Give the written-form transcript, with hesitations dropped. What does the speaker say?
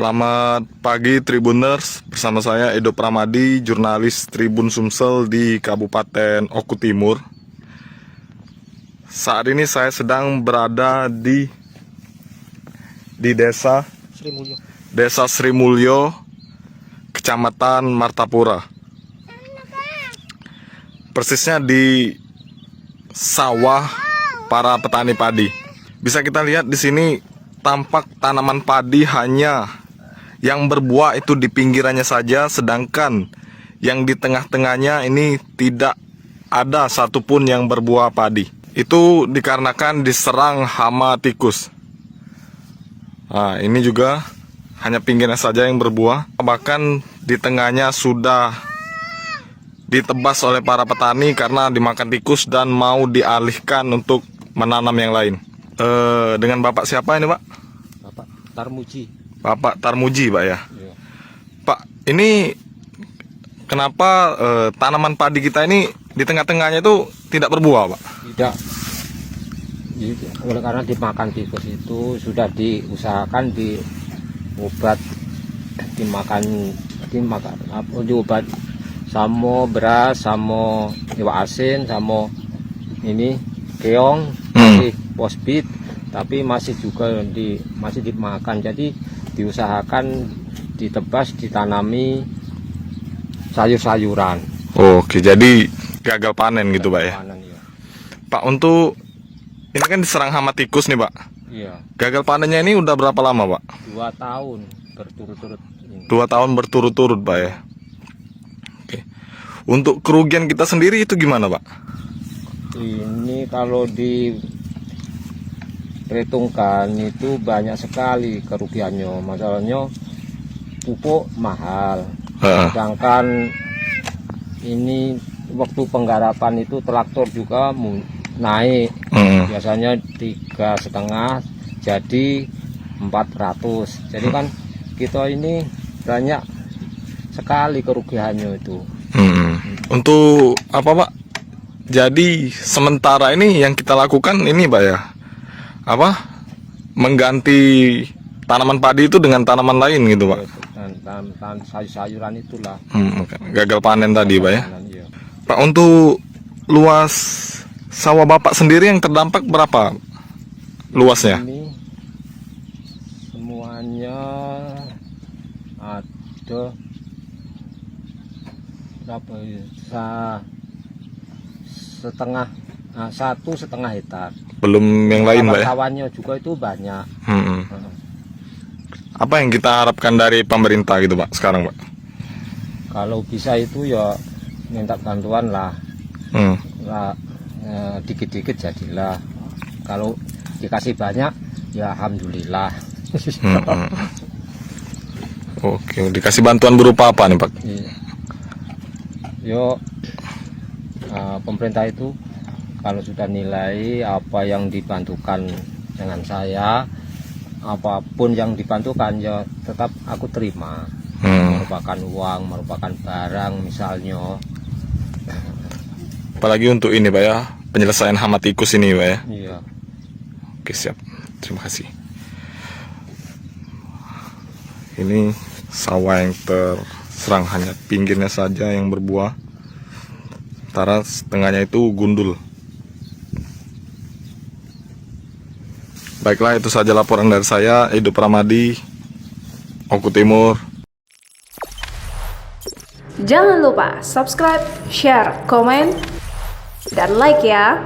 Selamat pagi Tribuners, bersama saya Edo Pramadi, jurnalis Tribun Sumsel di Kabupaten Oku Timur. Saat ini saya sedang berada di Desa Sri Mulyo, Kecamatan Martapura. Persisnya di sawah para petani padi. Bisa kita lihat di sini tampak tanaman padi hanya yang berbuah itu di pinggirannya saja, sedangkan yang di tengah-tengahnya ini tidak ada satupun yang berbuah padi. Itu dikarenakan diserang hama tikus. Nah, ini juga hanya pinggirnya saja yang berbuah. Bahkan di tengahnya sudah ditebas oleh para petani karena dimakan tikus dan mau dialihkan untuk menanam yang lain. Dengan Bapak siapa ini, Pak? Bapak Tarmuji. Bapak Tarmuji, Pak ya? Iya. Pak, ini kenapa tanaman padi kita ini di tengah-tengahnya itu tidak berbuah, Pak? Tidak. Oleh karena dimakan tikus itu sudah diusahakan diobat, diobat sama beras, sama iwak asin, sama ini keong, masih posbit, tapi masih juga masih dimakan. Jadi diusahakan ditebas, ditanami sayur-sayuran. Oke, jadi gagal panen gitu, Pak ya? Panen, ya. Pak, untuk ini kan diserang hama tikus nih, Pak. Iya. Gagal panennya ini udah berapa lama, Pak? 2 tahun berturut-turut. 2 tahun berturut-turut, Pak ya? Oke. Untuk kerugian kita sendiri itu gimana, Pak? Ini kalau diperhitungkan itu banyak sekali kerugiannya. Masalahnya pupuk mahal. Sedangkan ini waktu penggarapan itu traktor juga naik. Biasanya 3,5 jadi 400. Jadi kan kita ini banyak sekali kerugiannya itu. Untuk apa, Pak? Jadi sementara ini yang kita lakukan ini, Pak ya, apa? Mengganti tanaman padi itu dengan tanaman lain gitu, Pak. Dan sayur-sayuran itulah. Gagal panen tadi, Pak ya. Iya. Pak, untuk luas sawah Bapak sendiri yang terdampak berapa luasnya? Ini semuanya ada berapa ya? 1,5 hektar. Belum yang lain, Pak ya? Kawannya juga itu banyak. Apa yang kita harapkan dari pemerintah gitu, Pak, sekarang, Pak? Kalau bisa itu ya minta bantuan lah. Dikit-dikit jadilah. Kalau dikasih banyak ya alhamdulillah. Oke, dikasih bantuan berupa apa nih, Pak? Yo, pemerintah itu kalau sudah nilai apa yang dibantukan dengan saya, apapun yang dibantukan ya tetap aku terima. Merupakan uang, merupakan barang misalnya. Apalagi untuk ini, Pak ya, penyelesaian hama tikus ini, Pak ya. Iya. Oke, siap. Terima kasih. Ini sawah yang terserang, hanya pinggirnya saja yang berbuah. Sementara setengahnya itu gundul. Baiklah, itu saja laporan dari saya, Edo Pramadi, Oku Timur. Jangan lupa subscribe, share, komen, dan like ya.